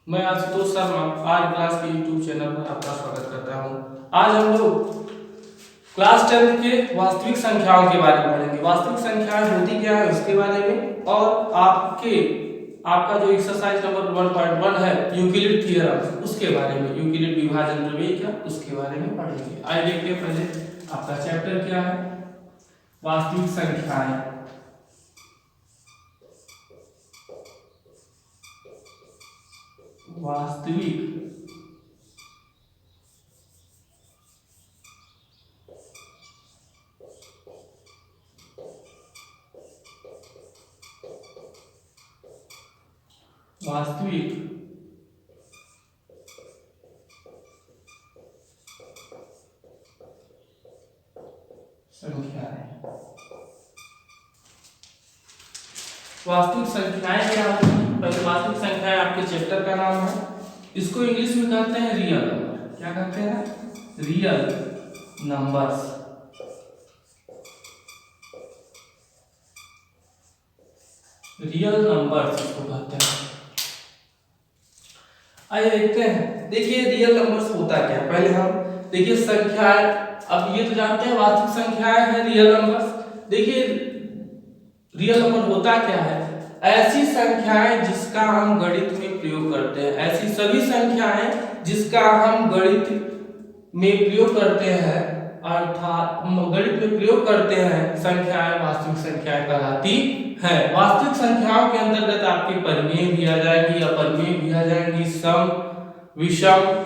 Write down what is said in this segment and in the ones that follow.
मैं आशुतोष शर्मा आज क्लास के यूट्यूब चैनल पर आपका स्वागत करता हूँ। आज हम लोग क्लास 10 के वास्तविक संख्याओं के बारे में पढ़ेंगे। वास्तविक संख्याएं होती क्या है उसके बारे में, और आपका जो एक्सरसाइज नंबर 1.1 है यूक्लिड थ्योरम उसके बारे में, यूक्लिड विभाजन प्रमेय क्या उसके बारे में पढ़ेंगे। आइए देखते हैं पहले आपका चैप्टर क्या है, वास्तविक संख्याएं। वास्तविक वास्तविक संख्याएं। वास्तविक संख्याएं क्या होती हैं? पहले वास्तविक संख्याएं आपके चैप्टर का नाम है। इसको इंग्लिश में कहते हैं रियल नंबर। क्या कहते हैं? Real numbers. रियल नंबर्स इसको कहते हैं। आइए देखते हैं। देखिए रियल नंबर्स होता क्या है, पहले हम देखिए संख्याएं। अब ये तो जानते हैं वास्तविक संख्याएं हैं रियल नंबर्स। देखिए रियल नंबर होता क्या है? ऐसी संख्याएं जिसका हम गणित में प्रयोग करते हैं, ऐसी सभी संख्याएं जिसका हम गणित में प्रयोग करते हैं, अर्थात गणित में प्रयोग करते हैं, संख्याएं वास्तविक संख्याएं कहलाती है। वास्तविक संख्याओं के अंतर्गत आपके परिमेय भी आ जाएंगी, अपरिमेय भी आ जाएंगी, सम, विषम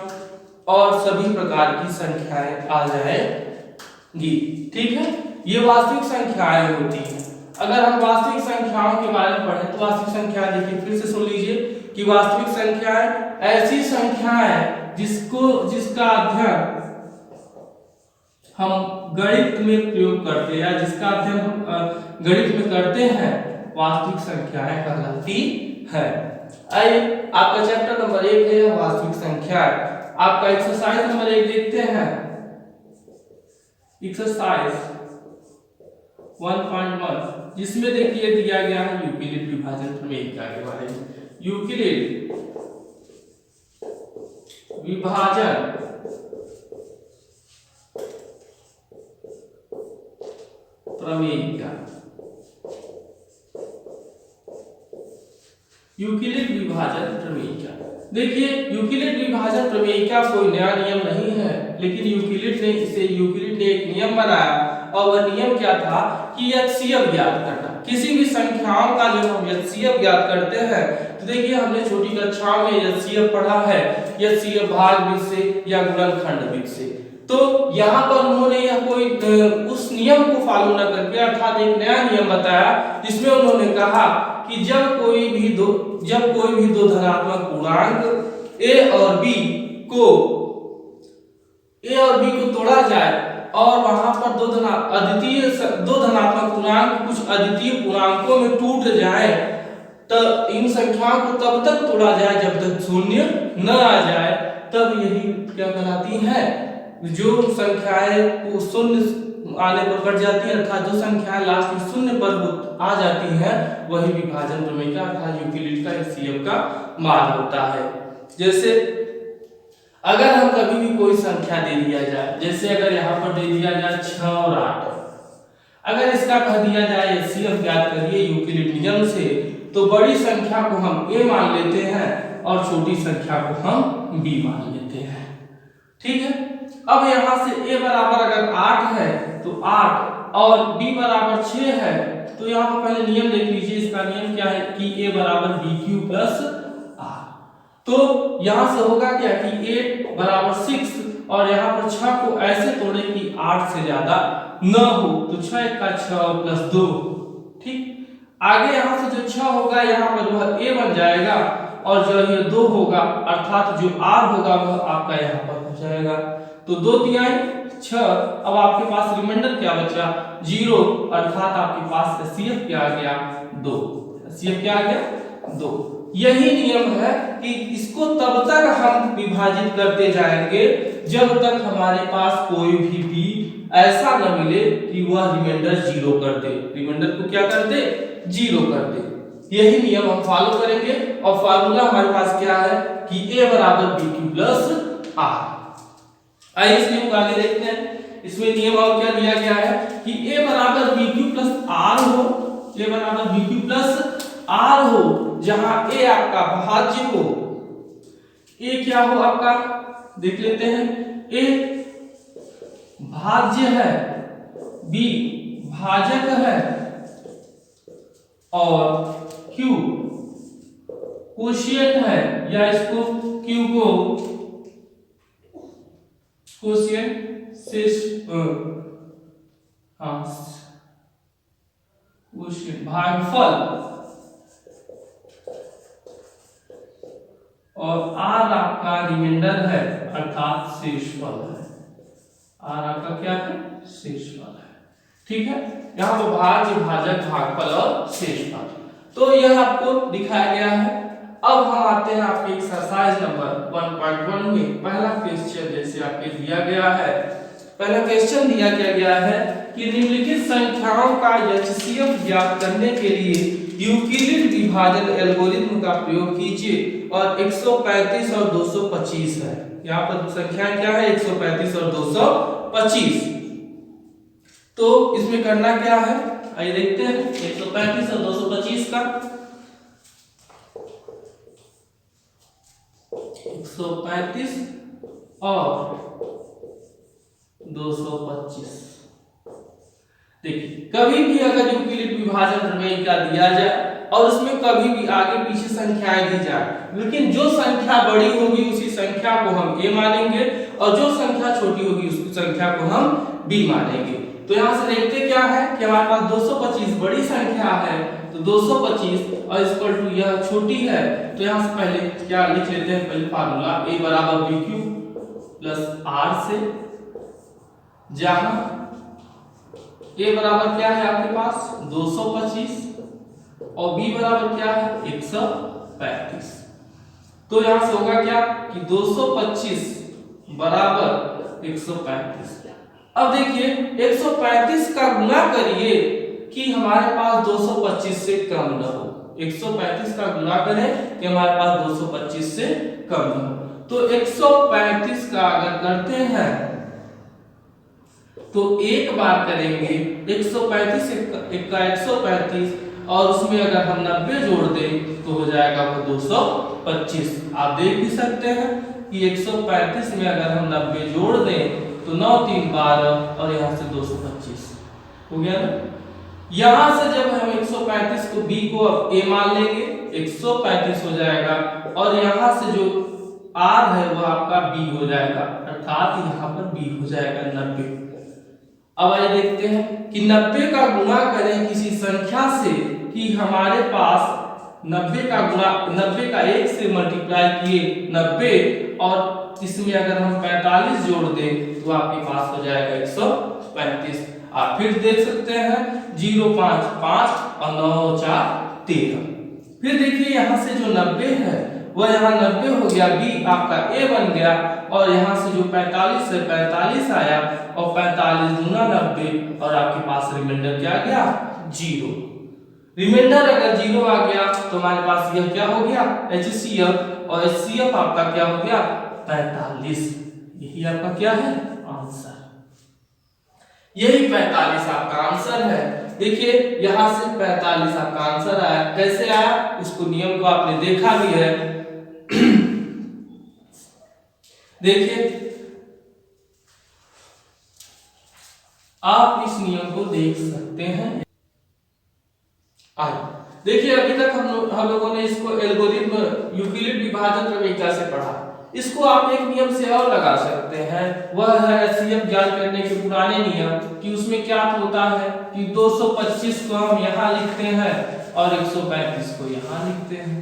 और सभी प्रकार की संख्याएं आ जाएंगी। ठीक है, ये वास्तविक संख्याएं होती हैं। अगर हम वास्तविक संख्याओं के बारे में पढ़ें तो वास्तविक संख्याएं देखिए, फिर से सुन लीजिए कि वास्तविक संख्याएं ऐसी संख्याएं जिसका अध्ययन हम गणित में प्रयोग करते हैं, या जिसका अध्ययन हम गणित में करते हैं, वास्तविक संख्याएं कहलाती है। आइए आपका चैप्टर नंबर 1 है वास्तविक संख्याएं। आपका एक्सरसाइज नंबर 1 देखते हैं। एक्सरसाइज 1.1 जिसमें देखिए दिया गया है यूक्लिड विभाजन प्रमेय के बारे में। यूक्लिड विभाजन प्रमेय का, यूक्लिड विभाजन प्रमेय का। देखिए यूक्लिड विभाजन प्रमेय का कोई नया नियम नहीं है, लेकिन यूक्लिड ने एक नियम बनाया, और वह नियम क्या था कि एचसीएफ ज्ञात करना। किसी भी संख्याओं का जब हम एचसीएफ ज्ञात करते हैं तो देखिए हमने छोटी कक्षाओं में एचसीएफ पढ़ा है, एचसीएफ भाज्य से या गुणनखंड से। तो यहाँ पर उन्होंने यह कोई उस नियम को फॉलो न करके अर्थात एक नया नियम बताया, जिसमें उन्होंने कहा कि जब कोई भी दो धनात्मक पूर्णांक ए और बी को तोड़ा जाए और वहां पर दो धनात्मक पूर्णांक कुछ अद्वितीय पूर्णांकों में टूट जाए, तो इन संख्याओं को तब तक तोड़ा जाए जब तक शून्य न आ जाए, तब यही क्या कहलाती है? जो संख्याएं को शून्य आने पर कट जाती है, अर्थात जो संख्याएं लास्ट में शून्य पर आ जाती हैं, वही विभाजन प्रमेय का अर्थात यूक्लिड का एचसीएफ का मान होता है। जैसे अगर हम कभी भी कोई संख्या दे दिया जाए, जैसे अगर यहाँ पर दे दिया जाए 6 और 8, अगर इसका कह दिया जाए एचसीएफ ज्ञात करिए यूक्लिड नियम से, तो बड़ी संख्या को हम a मान लेते हैं और छोटी संख्या को हम b मान लेते हैं। ठीक है, अब यहाँ से a बराबर अगर 8 है तो 8 और b बराबर 6 है, तो यहाँ पर पहले नियम देख लीजिए। इसका नियम क्या है कि a बराबर bq प्लस r। तो यहाँ से होगा क्या कि a बराबर 6 और यहाँ पर 6 को ऐसे तोड़े कि 8 से ज्यादा न हो, तो 6 का 6 प्लस 2। ठीक, आगे यहाँ से जो 6 होगा यहाँ पर वह a बन जाएगा, और जो ये 2 होगा अर्थात जो r होगा वह आपका यहाँ पर हो जाएगा। तो 2 तिहाई 6, अब आपके पास रिमाइंडर क्या बचा? 0, अर्थात आपके पास एचसीएफ क्या आ गया? 2। एचसीएफ क्या आ गया? 2। यही नियम है कि इसको तब तक हम विभाजित करते जाएंगे जब तक हमारे पास कोई भी b ऐसा न मिले कि वह रिमाइंडर 0 कर दे। रिमाइंडर को क्या कर दे? 0 कर दे। यही नियम हम फॉलो करेंगे और फार्मूला हमारे पास क्या है कि a बराबर बी क्यू प्लस आर। आइए इस नियम को आगे देखते हैं। इसमें नियम और क्या दिया गया है कि a बराबर बी क्यू प्लस आर हो, a बराबर बी क्यू प्लस आर हो, जहां a आपका भाज्य हो। a क्या हो आपका देख लेते हैं, a भाज्य है, b भाजक है और Q कोशिएंट है, या इसको Q को कोशिएंट कोशिएंट भागफल, और R आपका रिमाइंडर है अर्थात शेषफल है। R आपका क्या है, शेषफल है। ठीक है, यहाँ पर भाज्य, भाजक, भागफल और शेषफल, तो यह आपको दिखाया गया है। अब हम आते हैं आपके एक्सरसाइज नंबर 1.1 में। पहला क्वेश्चन जैसे आपके दिया गया है, पहला क्वेश्चन दिया गया है कि निम्नलिखित संख्याओं का एचसीएफ ज्ञात करने के लिए यूक्लिड विभाजन एल्गोरिथ्म का प्रयोग कीजिए और 135 और 225 है। यहाँ पर संख्या क्या है, 135 और 225। तो इसमें करना क्या है, आइए देखते हैं 135 और 225 का। 135 और 225। देखिए, कभी भी अगर यूक्लिड विभाजन प्रमेय का दिया जाए और उसमें कभी भी आगे पीछे संख्याएं दी जाए, लेकिन जो संख्या बड़ी होगी उसी संख्या को हम a मानेंगे और जो संख्या छोटी होगी उस संख्या को हम b मानेंगे। तो यहाँ से देखते क्या है कि हमारे पास 225 बड़ी संख्या है, तो 225 और इक्वल टू यह छोटी है, तो यहाँ से पहले क्या लिख लेते हैं, पहले फार्मूला a बराबर बी क्यू प्लस आर से, जहां a बराबर क्या है आपके पास 225 और b बराबर क्या है 135। तो यहां से होगा क्या कि 225 बराबर 135। अब देखिए 135 का गुणा करिए कि हमारे पास 225 से कम न हो। 135 का गुणा करें कि हमारे पास 225 से कम न हो। तो 135 का अगर करते हैं तो एक बार करेंगे 135 का 135 और उसमें अगर हम 90 जोड़ दें तो हो जाएगा वो 225। आप देख भी सकते हैं कि 135 में अगर हम 90 जोड़ दें तो 9 3 12 और यहाँ से 225 हो गया ना। यहाँ से जब हम 135 को b को अब a मान लेंगे 135 हो जाएगा और यहाँ से जो r है वो आपका b हो जाएगा, अर्थात यहाँ पर b हो जाएगा 90। अब आइए देखते हैं कि 90 का गुणा करें किसी संख्या से कि हमारे पास 90 का गुणा 90 का 1 से मल्टीप्लाई किए 90 और इसमें अगर हम 45 जोड़ दें तो आपके पास हो जाएगा 135। आप फिर देख सकते हैं 0 5 5 और 9 4 13। फिर देखिए यहाँ से जो 90 है वह यहाँ 90 हो गया, b आपका a बन गया और यहाँ से जो 45 से 45 आया और 45 गुना 90 और आपके पास रिमाइंडर क्या गया 0। रिमाइंडर अगर 0 आ गया तो हमारे पास यह क्या हो गया HCF और HCF आपका क्या हो गया 45। यही आपका क्या है आंसर, यही 45 आपका आंसर है। देखिए यहां से 45 आपका आंसर आया। कैसे आया, इसको नियम को आपने देखा भी है। देखिए आप इस नियम को देख सकते हैं। देखिए अभी तक हम लोगों ने इसको एल्गोरिथ्म यूक्लिड विभाजन प्रमेय से पढ़ा। इसको आप एक नियम से और लगा सकते हैं, वह है एचसीएफ ज्ञात करने के पुराने नियम कि उसमें क्या होता है कि 225 को हम यहाँ लिखते हैं और 135 को यहाँ लिखते हैं।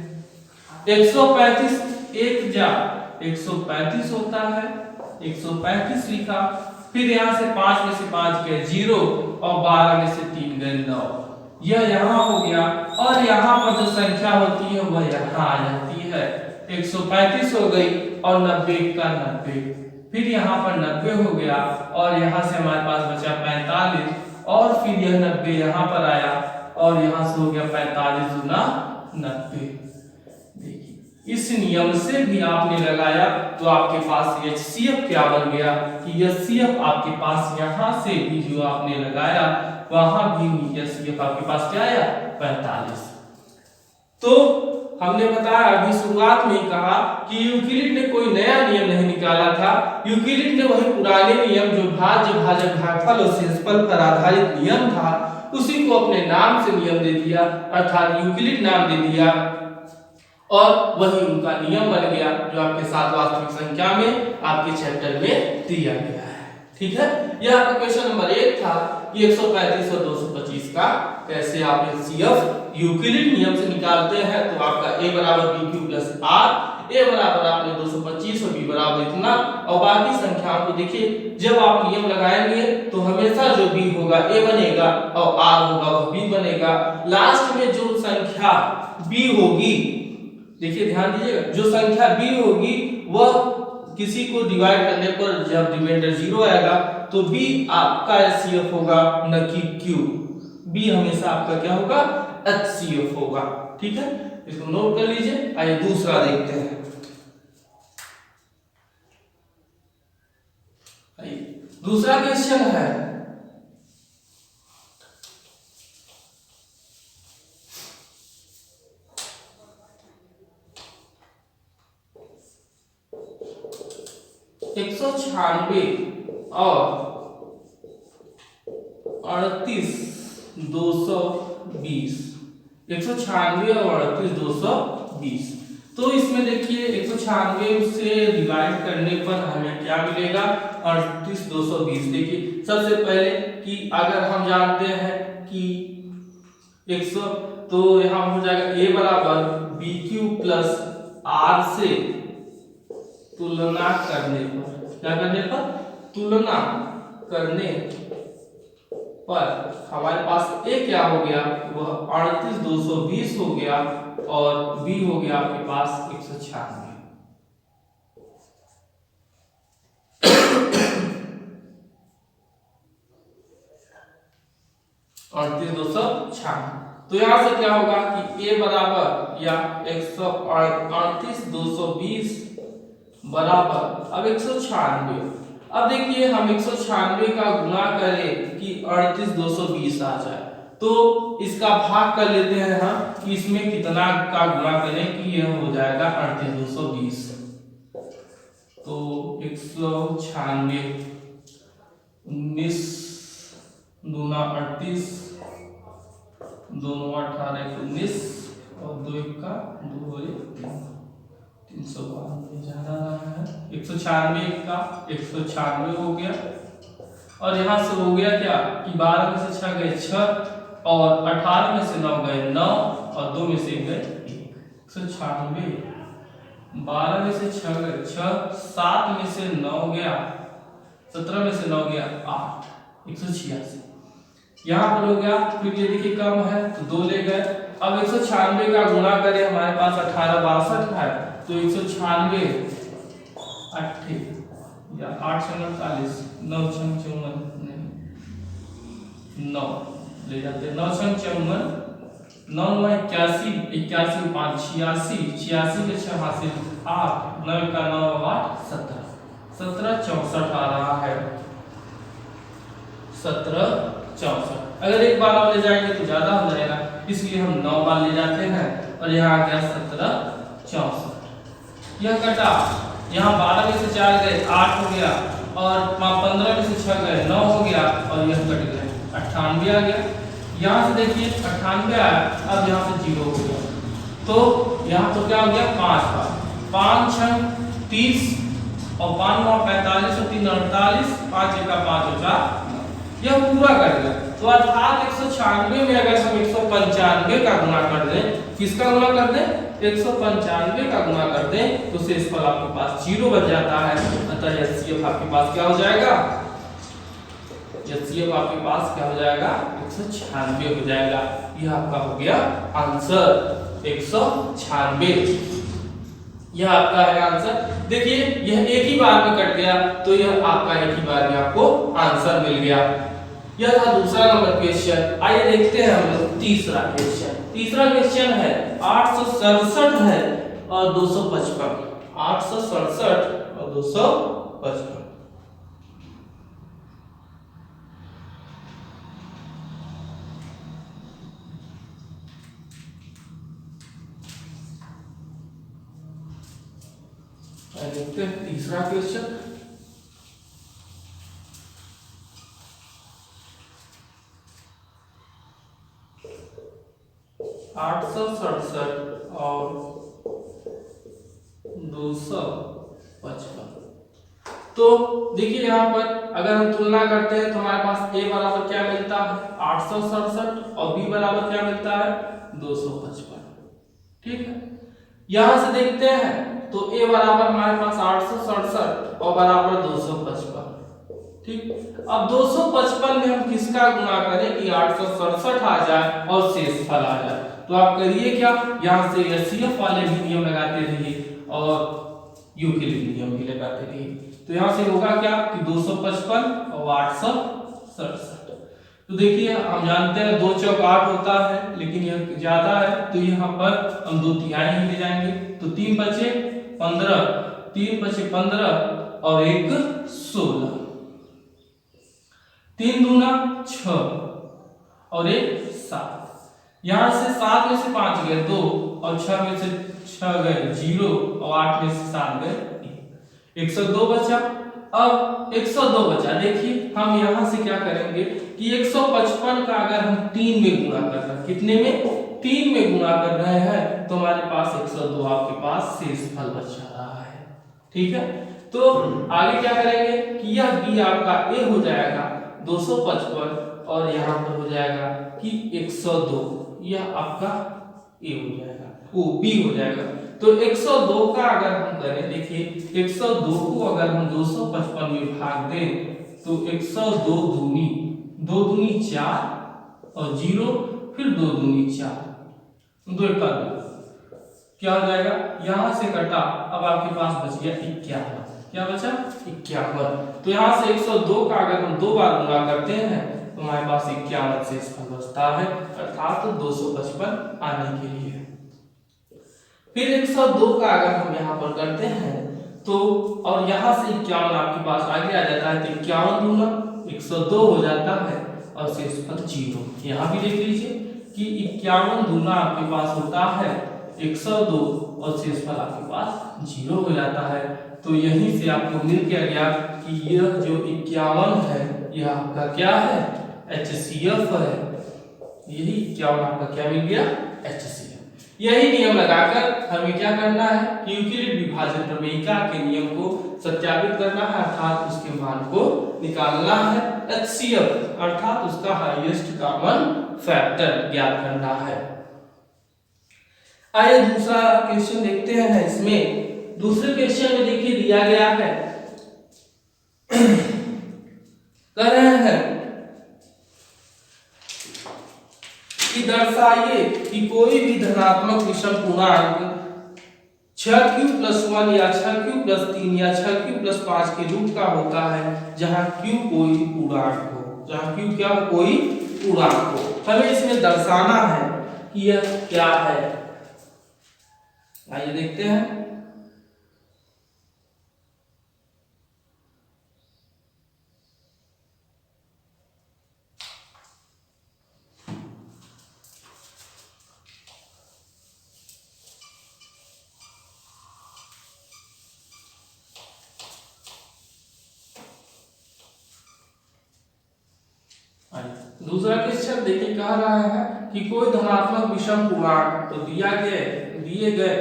135 एक जा 135 होता है, 135 लिखा, फिर यहाँ से 5 में से 5 गए 0 और 12 में से 3 गए 9, यह यहाँ हो गया और यहाँ पर जो संख्या होती है वह यहाँ आ जाती है। 135 हो गई और 90 का 90, फिर यहाँ पर 90 हो गया और यहाँ से हमारे पास बचा 45 और फिर यह 90 यहाँ पर आया और यहाँ से हो गया 45 गुना 90। देखिए इस नियम से भी आपने लगाया तो आपके पास HCF क्या बन गया कि HCF आपके पास यहाँ से भी जो आपने लगाया वहां भी HCF आपके पास क्या आया 45। तो हमने बताया अभी शुरुआत में ही कहा कि यूक्लिड ने कोई नया नियम नहीं निकाला था। यूक्लिड ने वही पुराने नियम जो भाज्य भाजक भागफल और शेषफल पर आधारित नियम था उसी को अपने नाम से नियम दे दिया अर्थात यूक्लिड नाम दे दिया और वही उनका नियम बन गया जो आपके साथ वास्तविक संख्या में आपके चैप्टर में दिया गया है। ठीक है, यह आपका क्वेश्चन नंबर 1 था कि 135 और 225 का कैसे आप HCF यूक्लिड नियम से निकालते हैं। तो आपका a बराबर bq प्लस r, a बराबर आपने 225 और b बराबर इतना और बाकी संख्याओं को देखिए जब आप नियम लगाएंगे तो हमेशा जो b होगा a बनेगा और r होगा वह b बनेगा। लास्ट में जो संख्या b होगी, देखिए ध्यान दीजिएगा, जो संख्या b होगी वह किसी को डिवाइड करने पर जब रिमाइंडर 0 आएगा तो b आपका HCF होगा न कि q। b हमेशा आपका क्या होगा HCF होगा। ठीक है, इसको नोट कर लीजिए। आइए दूसरा देखते हैं। आइए दूसरा क्वेश्चन है एक 196 और 38 220, 196 और 38 220। तो इसमें देखिए 196 से डिवाइड करने पर हमें क्या मिलेगा 38 220। देखिए सबसे पहले कि अगर हम जानते हैं कि 100 तो यहाँ हो जाएगा a बराबर bq प्लस r से तुलना करने पर, क्या करने पर तुलना करने पर हमारे पास a क्या हो गया वह 38 220 हो गया और b हो गया आपके पास 196। तो यहां से क्या होगा कि a बराबर या 138 220 बराबर अब 196। अब देखिए हम 196 का गुणा करें कि 38 220 आ जाए तो इसका भाग कर लेते हैं हम कि इसमें कितना का गुणा करें कि यह हो जाएगा 38 220। तो 196 19 दूना 38 दोनों 18 19 और 2 का 2 392 ज्यादा रहा है। 196 का 196 हो गया और यहाँ से हो गया क्या कि 12 में से 6 गए 6 और 18 में से 9 गए 9 और 2 में से गए 1। 196 12 में से 6 गए 6, 7 में से 9 गया 17 में से 9 गया 8, 186। यहाँ पर हो गया। फिर ये देखिए कम है तो 2 ले गए। अब 196 का गुणा करें, हमारे पास 18 62 है तो 196 8 या 8 48 9 54 नहीं 9 ले जाते 9 54 9 81 81 5 86 86 के 6 हासिल 8 9 का 9 8 17 17 64 आ रहा है 17 64। अगर एक बार और ले जाएंगे तो ज्यादा हो जाएगा इसलिए हम 9 बार ले जाते हैं और यहाँ आ गया 17 64। यह कटा, यहाँ 12 में से 4 गए 8 हो गया और 15 में से 6 गए 9 हो गया और यह कट गए 98 आ गया। यहाँ से देखिए 98 आया, अब यहाँ से 0 हो गया तो यहाँ तो क्या हो गया 5 बार 5 6 30 और 5 9 45 और 3 48 5 1 5 4 यह पूरा कर गया। तो अर्थात 196 में अगर हम 195 का गुणा कर दें, किसका गुणा कर दें 195 का गुणा कर दें तो शेषफल आपके पास 0 बन जाता है। अतः HCF आपके पास क्या हो जाएगा HCF आपके पास क्या हो जाएगा 196 हो जाएगा। यह आपका हो गया आंसर 196। यह आपका है आंसर। देखिए यह एक ही बार में कट गया तो यह आपका एक ही बार में आपको आंसर मिल गया। यह था दूसरा नंबर क्वेश्चन। आइए देखते हैं हम लोग तीसरा क्वेश्चन। तीसरा क्वेश्चन है 867 है और 255। 867 और 255। देखते हैं तीसरा क्वेश्चन। आठ सौ सड़सठ और 255। तो देखिए यहाँ पर अगर हम तुलना करते हैं तो हमारे पास a बराबर क्या मिलता है 867 और b बराबर क्या मिलता है 255। ठीक है, यहां से देखते हैं तो a बराबर हमारे पास 867 और बराबर 255। ठीक, अब 255 में हम किसका गुणा करें कि 867 आ जाए और शेषफल आ जाए। तो आप करिए क्या, यहां से एचसीएफ वाले भी नियम लगाते रहिए और यूक्लिड नियम भी लगाते रहिए। तो यहां से होगा क्या कि 255 और 867। तो देखिए हम जानते हैं 2 चौक 8 होता है, लेकिन यह ज्यादा है तो यहाँ पर हम 2 तिहाई ही ले जाएंगे। तो 3 बचे 15, 3 बचे 15 और 1 16, 3 दूना 6 और 1 7। यहां से 7 में से 5 गए 2 और 6 में से 6 गए 0 और 8 में से 7 गए 1। 102 बचा। अब 102 बचा, देखिए हम यहां से क्या करेंगे कि 155 का अगर हम 3 में गुणा कर रहे हैं, कितने में 3 में गुणा कर रहे हैं, तो हमारे पास 102 आपके पास शेषफल बच रहा है। ठीक है, तो आगे क्या करेंगे कि यह b आपका a हो जाएगा 255 और यहाँ पर हो जाएगा कि 102, यह आपका a हो जाएगा, वो b हो जाएगा। तो 102 का अगर हम करें, देखिए 102 को अगर हम 255 में भाग दें तो 102 दूनी 2 दूनी 4 और 0 फिर 2 दूनी 4, 2 का 2 क्या हो जाएगा, यहां से कटा अब आपके पास बच गया 51। क्या बचा 51। तो यहां से 102 का अगर हम 2 बार गुणा करते हैं तो हमारे पास 51 शेषफल बचता है, अर्थात 255 आने के लिए। फिर 102 का अगर हम यहाँ पर करते हैं तो और यहाँ से 51 आपके पास आगे आ जाता है तो 51 दूना 102 हो जाता है और शेषफल 0। यहाँ भी देख लीजिए कि 51 दूना आपके पास होता है 102 और शेषफल आपके पास 0 हो जाता है। तो यहीं से आपको मिल गया कि यह जो 51 है यह आपका क्या है HCF है। यही 51 आपका क्या मिल गया HCF। यही नियम लगाकर हमें क्या करना है कि यूक्लिड विभाजन प्रमेयिका के नियम को सत्यापित करना है, अर्थात उसके मान को निकालना है HCF अर्थात उसका हाईएस्ट कॉमन फैक्टर ज्ञात करना है। आइए दूसरा क्वेश्चन देखते हैं। इसमें दूसरे क्वेश्चन में देखिए दिया गया है कह रहे हैं कि दर्शाइए कि कोई भी धनात्मक विषम पूर्णांक 6q+1 या 6q+3 या 6q+5 के रूप का होता है जहां q कोई पूर्णांक हो, जहां q क्या हो कोई पूर्णांक हो। हमें इसमें दर्शाना है कि यह क्या है। आइए देखते हैं। दूसरा क्वेश्चन देखिए कह रहा है कि कोई धनात्मक विषम पूर्णांक तो दिए गए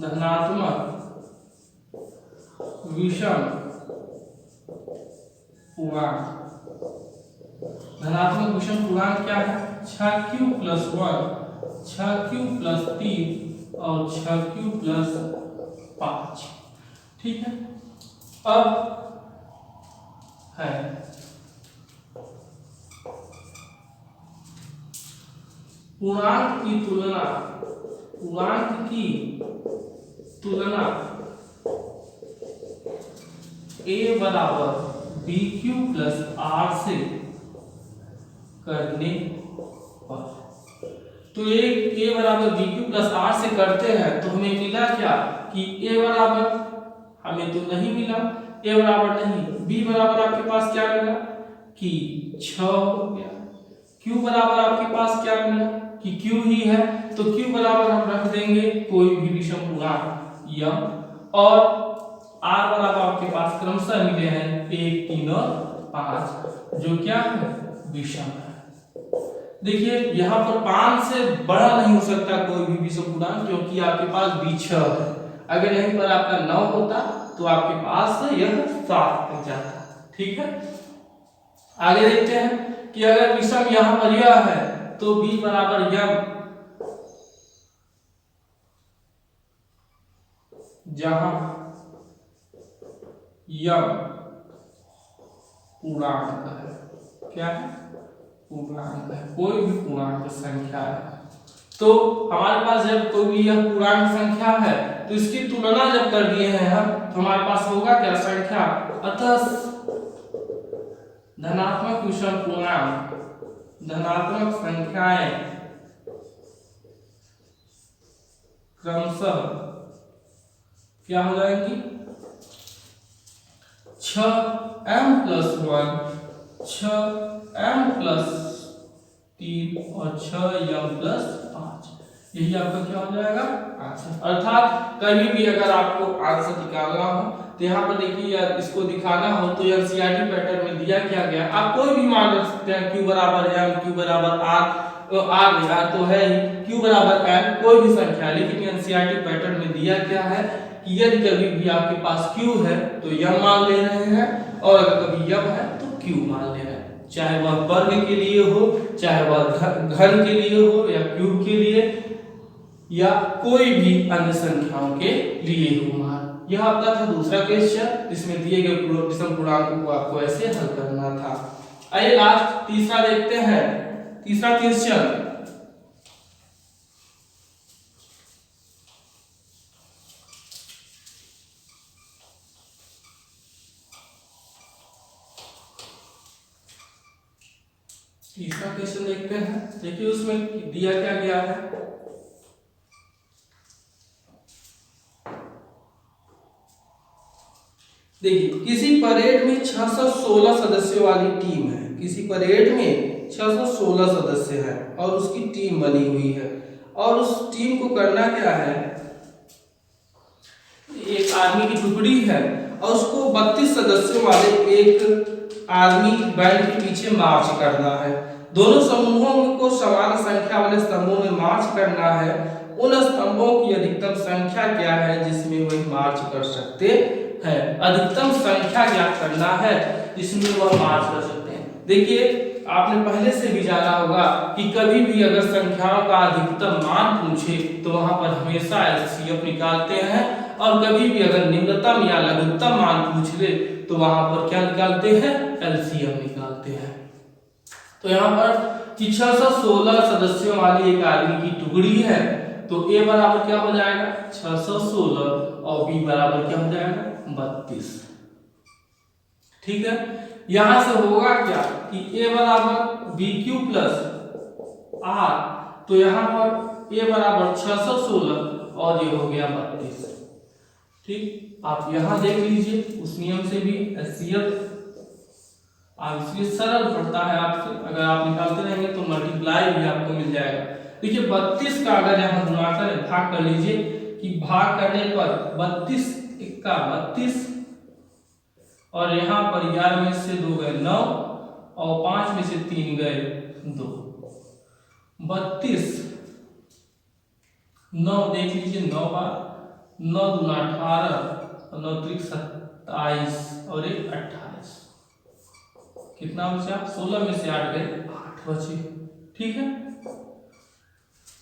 धनात्मक विषम पूर्णांक, धनात्मक विषम पूर्णांक क्या है 6q+1 6q+3 और 6q+5। ठीक है, अब है पूर्णांक की तुलना a बराबर bq+r से करने पर। तो एक a बराबर बी क्यू प्लस आर से करते हैं तो हमें मिला क्या कि a बराबर, हमें तो नहीं मिला a बराबर नहीं, b बराबर आपके पास क्या मिला कि 6 हो गया, q बराबर आपके पास क्या मिला कि q ही है, तो q बराबर हम रख देंगे कोई भी विषम पूर्णांक m, और r बराबर आपके पास क्रमशः मिले हैं 1 3 और 5 जो क्या है विषम है। देखिए यहाँ पर 5 से बड़ा नहीं हो सकता कोई भी विषम पूर्णांक, क्योंकि आपके पास भी 6 है। अगर यहीं पर आपका 9 होता तो आपके पास यह 7 तक जाता। ठीक है, आगे देखते हैं कि अगर विषम यहाँ पर यह है तो b बराबर m, जहां m पूर्णांक है, क्या है पूर्णांक है, कोई भी पूर्णांक संख्या है, तो हमारे पास जब कोई भी यह पूर्णांक संख्या है तो इसकी तुलना जब कर दिए हैं हम तो हमारे पास होगा क्या संख्या, अतः धनात्मक विषम पूर्णांक, धनात्मक संख्याएं क्रमशः क्या हो जाएंगी 6m प्लस 1, 6m प्लस 3 और 6m प्लस 5, यही आपका क्या हो जाएगा आंसर। अर्थात कभी भी अगर आपको आंसर निकालना हो तो यहाँ पर देखिए यार इसको दिखाना हो तो एनसीईआरटी पैटर्न में दिया क्या गया, आप कोई भी मान रख सकते हैं, q बराबर m, q बराबर r तो है ही, q बराबर n कोई भी संख्या, लेकिन एनसीईआरटी पैटर्न में दिया क्या है कि यदि कभी भी आपके पास q है तो m मान ले रहे हैं, और अगर कभी m है तो q मान ले रहे हैं, चाहे वह वर्ग के लिए हो, चाहे वह घन के लिए हो, या क्यूब के लिए, या कोई भी अन्य संख्याओं के लिए हो मान। यह आपका था दूसरा क्वेश्चन, जिसमें दिए गए विषम पूर्णांकों को आपको ऐसे हल करना था। आइए लास्ट तीसरा देखते हैं, तीसरा क्वेश्चन, तीसरा क्वेश्चन देखते हैं। देखिए उसमें दिया क्या गया है, देखिए किसी परेड में 616 सदस्यों वाली टीम है, किसी परेड में 616 सदस्य हैं और उसकी टीम बनी हुई है, और उस टीम को करना क्या है, एक आर्मी की टुकड़ी है और उसको 32 सदस्यों वाले एक आर्मी बैंड के पीछे मार्च करना है। दोनों समूहों को समान संख्या वाले स्तंभों में मार्च करना है। उन स्तंभों की अधिकतम संख्या क्या है जिसमें वह मार्च कर सकते हैं, अधिकतम संख्या ज्ञात करना है जिसमें वह मार्च कर सकते हैं। देखिए आपने पहले से भी जाना होगा कि कभी भी अगर संख्याओं का अधिकतम मान पूछे तो वहां पर हमेशा एलसीएम निकालते हैं, और कभी भी अगर निम्नतम या लघुत्तम मान पूछ ले तो वहां पर क्या निकालते हैं, एलसीएम निकालते हैं। तो यहाँ पर 616 सदस्यों वाली एक आर्मी की टुकड़ी है, तो ए बराबर क्या हो जाएगा 616 और बी बराबर क्या हो जाएगा 32। ठीक है, यहां से होगा क्या कि a बराबर बी क्यू प्लस आर, तो यहाँ पर a बराबर 616 और ये हो गया 32। ठीक, आप यहां देख लीजिए उस नियम से भी एचसीएफ आप इसलिए सरल पड़ता है आपसे, अगर आप निकालते रहेंगे तो मल्टीप्लाई भी आपको मिल जाएगा। देखिए 32 का अगर यहाँ गुणा करें, भाग कर लीजिए कि भाग करने पर 32 का 32, और यहाँ पर 11 में से 2 गए 9 और 5 में से 3 गए 2, 32 9 देख लीजिए 9 बार, 9 दूना 18 और 9 त्रिक 27 और 1 28, कितना बचा 16 में से 8 गए 8 बचे। ठीक है,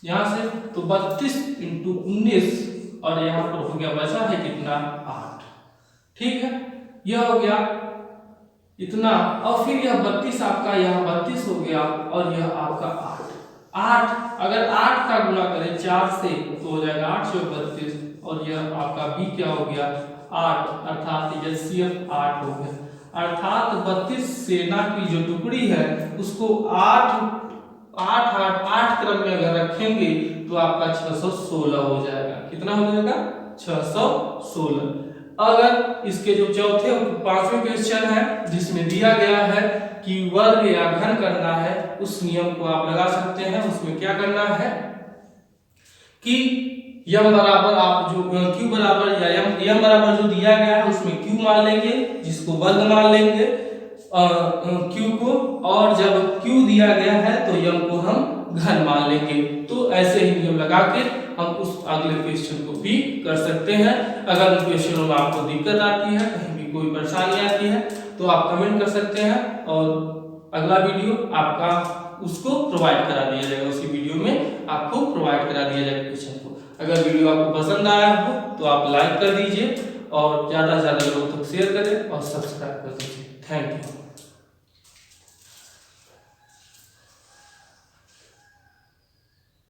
यहां से तो 32 इंटू 19 और यहाँ पर हो गया बचा है कितना 8। ठीक है, यह हो गया इतना, और फिर यह 32 आपका यहाँ 32 हो गया और यह आपका 8 अगर 8 का गुणा करें 4 से तो हो जाएगा 8 से 32, और यह आपका b क्या हो गया 8, अर्थात एचसीएफ 8 हो गया। अर्थात 32 सेना की जो टुकड़ी है उसको 8 क्रम में अगर रखेंगे तो आपका 616 हो जाएगा। कितना हो जाएगा? 616। अगर इसके जो चौथे और पांचवें क्वेश्चन है जिसमें दिया गया है कि वर्ग या घन करना है, उस नियम को आप लगा सकते हैं। उसमें क्या करना है कि यम बराबर आप जो क्यू बराबर या यम बराबर जो दिया गया है उसमें क्यू मान लेंगे, जिसको वर्ग मान लेंगे क्यू को, और जब क्यू दिया गया है तो यम को हम घन मान लेंगे। तो ऐसे ही नियम लगा के हम उस अगले क्वेश्चन को भी कर सकते हैं। अगर उन क्वेश्चनों में आपको दिक्कत आती है, कहीं भी कोई परेशानी आती है तो आप कमेंट कर सकते हैं और अगला वीडियो आपका उसको प्रोवाइड करा दिया जाएगा। उसी वीडियो में आपको प्रोवाइड करा दिया जाएगा क्वेश्चन को। अगर वीडियो आपको पसंद आया हो तो आप लाइक कर दीजिए और ज़्यादा से ज़्यादा लोगों तक शेयर करें और सब्सक्राइब कर दीजिए। Thank you.